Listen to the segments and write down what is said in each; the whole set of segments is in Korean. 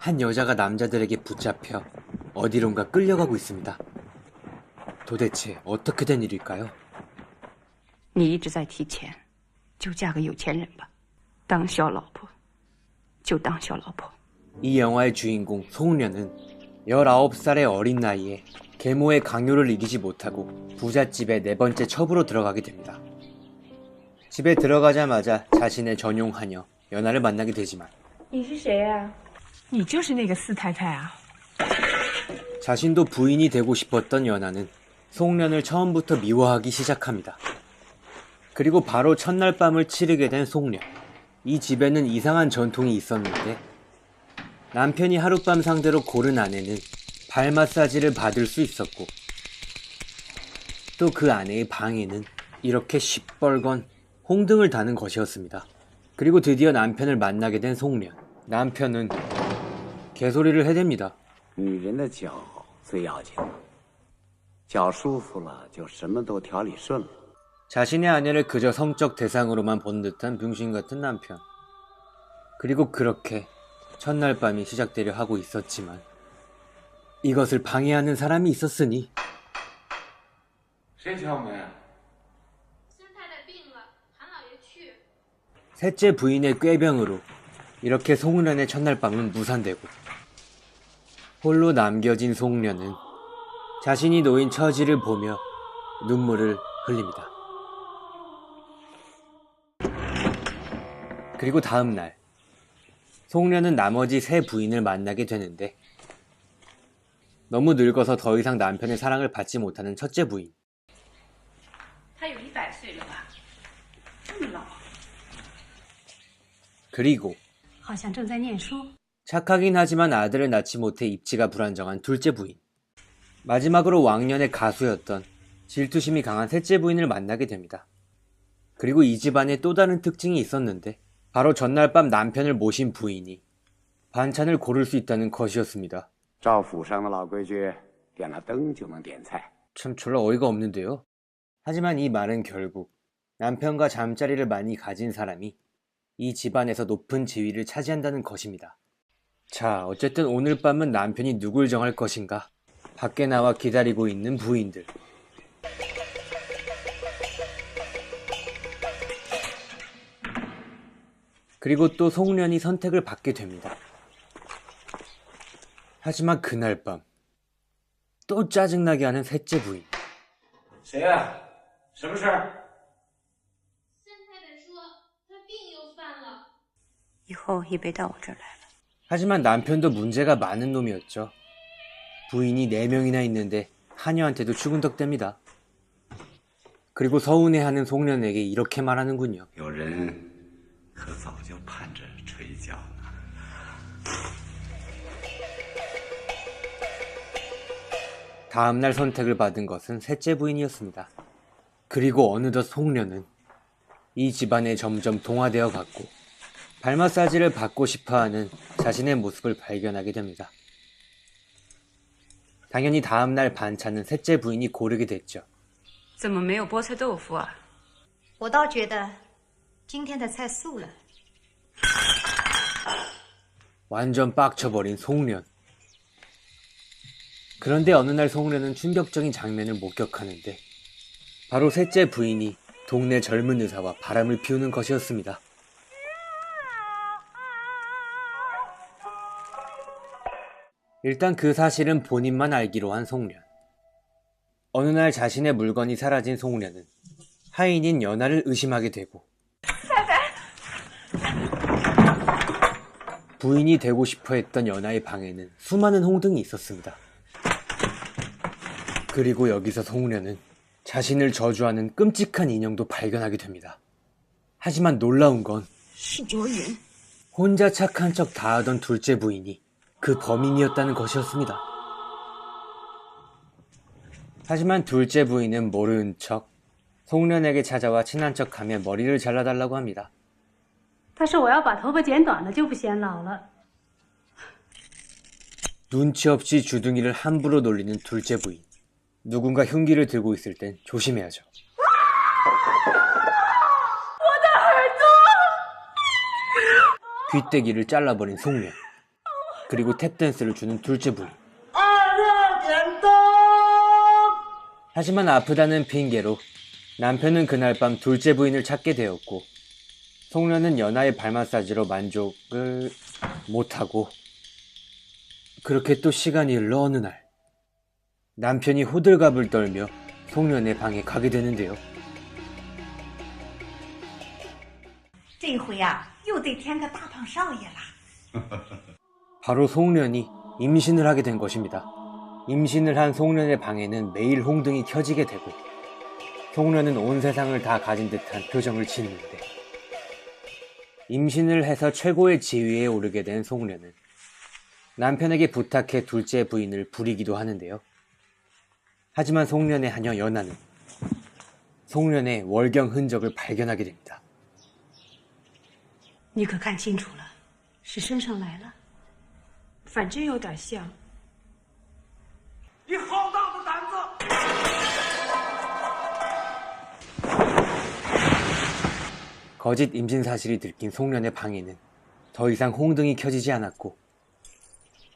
한 여자가 남자들에게 붙잡혀 어디론가 끌려가고 있습니다. 도대체 어떻게 된 일일까요? 你一直在提钱，就嫁个有钱人吧，当小老婆就当小老婆。 이 영화의 주인공 송년은 19살의 어린 나이에 계모의 강요를 이기지 못하고 부잣집에 네 번째 첩으로 들어가게 됩니다. 집에 들어가자마자 자신의 전용 하녀 연하를 만나게 되지만 你是谁啊？你就是那个四太太啊！ 자신도 부인이 되고 싶었던 연하는 송년을 처음부터 미워하기 시작합니다. 그리고 바로 첫날 밤을 치르게 된 송년. 이 집에는 이상한 전통이 있었는데 남편이 하룻밤 상대로 고른 아내는 발 마사지를 받을 수 있었고 또 그 아내의 방에는 이렇게 시뻘건 홍등을 다는 것이었습니다. 그리고 드디어 남편을 만나게 된 송년. 남편은 개소리를 해댑니다. 女人的脚最要紧，脚舒服了就什么都条理顺了。 자신의 아내를 그저 성적 대상으로만 본 듯한 병신 같은 남편. 그리고 그렇게 첫날 밤이 시작되려 하고 있었지만 이것을 방해하는 사람이 있었으니 谁敲门啊？ 셋째 부인의 꾀병으로 이렇게 송년의 첫날 밤은 무산되고 홀로 남겨진 송년은 자신이 놓인 처지를 보며 눈물을 흘립니다. 그리고 다음 날 송년은 나머지 세 부인을 만나게 되는데 너무 늙어서 더 이상 남편의 사랑을 받지 못하는 첫째 부인. 他有100岁了吧？这么老？ 그리고 好像正在念书。 착하긴 하지만 아들을 낳지 못해 입지가 불안정한 둘째 부인. 마지막으로 왕년의 가수였던 질투심이 강한 셋째 부인을 만나게 됩니다. 그리고 이 집안에 또 다른 특징이 있었는데 바로 전날 밤 남편을 모신 부인이 반찬을 고를 수 있다는 것이었습니다. 照府上的老规矩，点了灯就能点菜。 참 졸라 어이가 없는데요. 하지만 이 말은 결국 남편과 잠자리를 많이 가진 사람이 이 집안에서 높은 지위를 차지한다는 것입니다. 자, 어쨌든 오늘 밤은 남편이 누굴 정할 것인가? 밖에 나와 기다리고 있는 부인들. 그리고 또 송년이 선택을 받게 됩니다. 하지만 그날 밤 또 짜증나게 하는 셋째 부인. 谁呀？什么事儿？三太太说她病又犯了。以后也别到我这儿来了。 하지만 남편도 문제가 많은 놈이었죠. 부인이 4명이나 있는데 하녀한테도 추근덕댑니다. 그리고 서운해하는 송년에게 이렇게 말하는군요. 有人可早就盼着吹角呢。 다음날 선택을 받은 것은 셋째 부인이었습니다. 그리고 어느덧 송년은 이 집안에 점점 동화되어 갔고 발 마사지를 받고 싶어하는 자신의 모습을 발견하게 됩니다. 당연히 다음날 반찬은 셋째 부인이 고르게 됐죠. 怎么没有菠菜豆腐啊？我倒觉得今天的菜素了。 완전 빡쳐버린 송년. 그런데 어느 날 송년은 충격적인 장면을 목격하는데 바로 셋째 부인이 동네 젊은 의사와 바람을 피우는 것이었습니다. 일단 그 사실은 본인만 알기로 한 송년. 어느 날 자신의 물건이 사라진 송년은 하인인 연하를 의심하게 되고 부인이 되고 싶어 했던 연하의 방에는 수많은 홍등이 있었습니다. 그리고 여기서 송년은 자신을 저주하는 끔찍한 인형도 발견하게 됩니다. 하지만 놀라운 건 혼자 착한 척 다하던 둘째 부인이 그 범인이었다는 것이었습니다. 하지만 둘째 부인은 모르는 척 송년에게 찾아와 친한 척하며 머리를 잘라달라고 합니다. 他说我要把头发剪短了就不显老了。 눈치 없이 주둥이를 함부로 놀리는 둘째 부인. 누군가 흉기를 들고 있을 땐 조심해야죠. 귀때기를 잘라버린 송년. 그리고 탭댄스를 주는 둘째 부인. 하지만 아프다는 핑계로 남편은 그날 밤 둘째 부인을 찾게 되었고 송년은 연하의 발 마사지로 만족을 못하고 그렇게 또 시간이 흘러 어느 날 남편이 호들갑을 떨며 송년의 방에 가게 되는데요. 这回呀，又得添个大胖少爷了。 바로 송년이 임신을 하게 된 것입니다. 임신을 한 송년의 방에는 매일 홍등이 켜지게 되고 송년은 온 세상을 다 가진 듯한 표정을 짓는데 임신을 해서 최고의 지위에 오르게 된 송년은 남편에게 부탁해 둘째 부인을 부리기도 하는데요. 하지만 송년의 하녀 연하는 송년의 월경 흔적을 발견하게 됩니다. 你可看清楚了，是升上来了。反正有点像。 你好大的胆子！ 거짓 임신 사실이 들킨 송년의 방에는 더 이상 홍등이 켜지지 않았고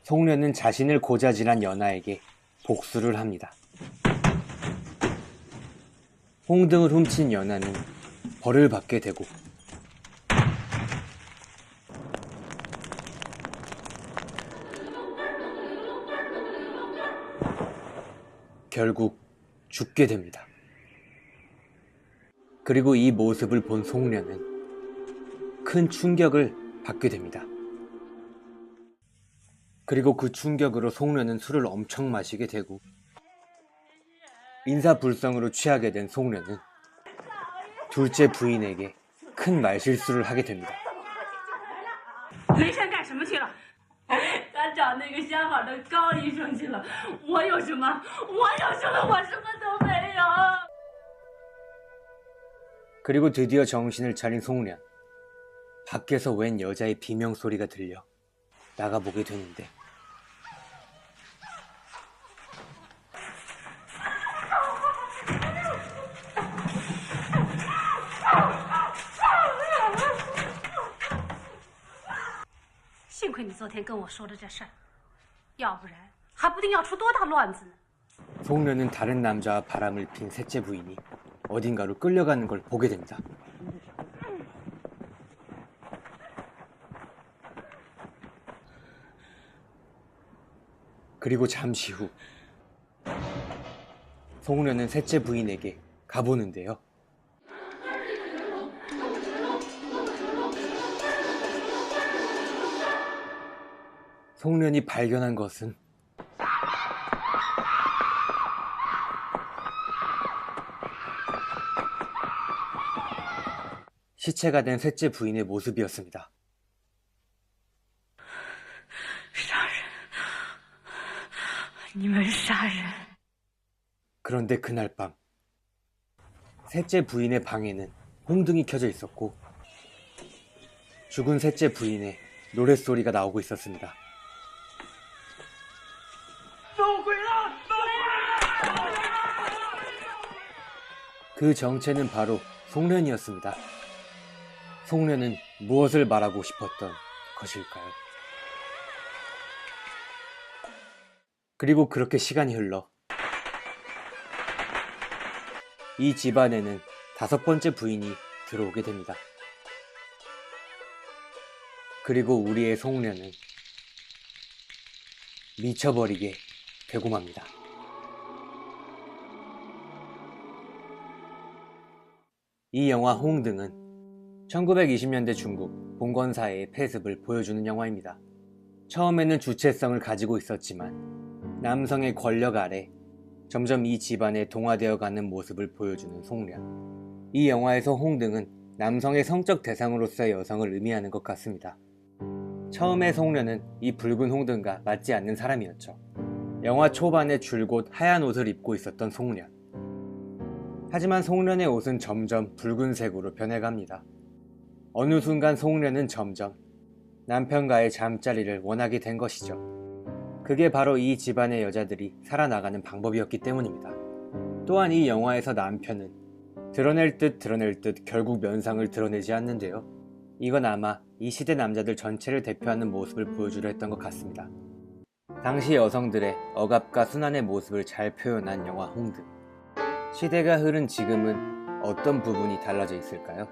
송년은 자신을 고자질한 연하에게 복수를 합니다. 홍등을 훔친 연하는 벌을 받게 되고 결국 죽게 됩니다. 그리고 이 모습을 본 송년은 큰 충격을 받게 됩니다. 그리고 그 충격으로 송년은 술을 엄청 마시게 되고 인사불성으로 취하게 된 송년은 둘째 부인에게 큰 말실수를 하게 됩니다. 雷山干什么去了？他找那个相好的高医生去了。我有什么？我什么都没有。 그리고 드디어 정신을 차린 송년. 밖에서 웬 여자의 비명소리가 들려 나가보게 되는데幸亏你昨天跟我说的这事儿，要不然还不定要出多大乱子呢。 송년은 다른 남자와 바람을 핀 셋째 부인이 어딘가로 끌려가는 걸 보게 됩니다. 그리고 잠시 후 송년은 셋째 부인에게 가보는데요. 송년이 발견한 것은 시체가 된 셋째 부인의 모습이었습니다. 杀人！你们杀人！ 그런데 그날 밤 셋째 부인의 방에는 홍등이 켜져 있었고 죽은 셋째 부인의 노랫소리가 나오고 있었습니다. 弄鬼了！弄鬼了！ 그 정체는 바로 송년이었습니다. 송년은 무엇을 말하고 싶었던 것일까요? 그리고 그렇게 시간이 흘러 이 집안에는 5번째 부인이 들어오게 됩니다. 그리고 우리의 송년은 미쳐버리게 되고 맙니다. 이 영화 홍등은 1920년대 중국 봉건사회의 폐습을 보여주는 영화입니다. 처음에는 주체성을 가지고 있었지만 남성의 권력 아래 점점 이 집안에 동화되어가는 모습을 보여주는 송년. 이 영화에서 홍등은 남성의 성적 대상으로서의 여성을 의미하는 것 같습니다. 처음에 송년은 이 붉은 홍등과 맞지 않는 사람이었죠. 영화 초반에 줄곧 하얀 옷을 입고 있었던 송년. 하지만 송년의 옷은 점점 붉은색으로 변해갑니다. 어느 순간 송년은 점점 남편과의 잠자리를 원하게 된 것이죠. 그게 바로 이 집안의 여자들이 살아나가는 방법이었기 때문입니다. 또한 이 영화에서 남편은 드러낼 듯 결국 면상을 드러내지 않는데요. 이건 아마 이 시대 남자들 전체를 대표하는 모습을 보여주려 했던 것 같습니다. 당시 여성들의 억압과 순환의 모습을 잘 표현한 영화 홍드. 시대가 흐른 지금은 어떤 부분이 달라져 있을까요?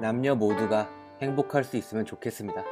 남녀 모두가 행복할 수 있으면 좋겠습니다.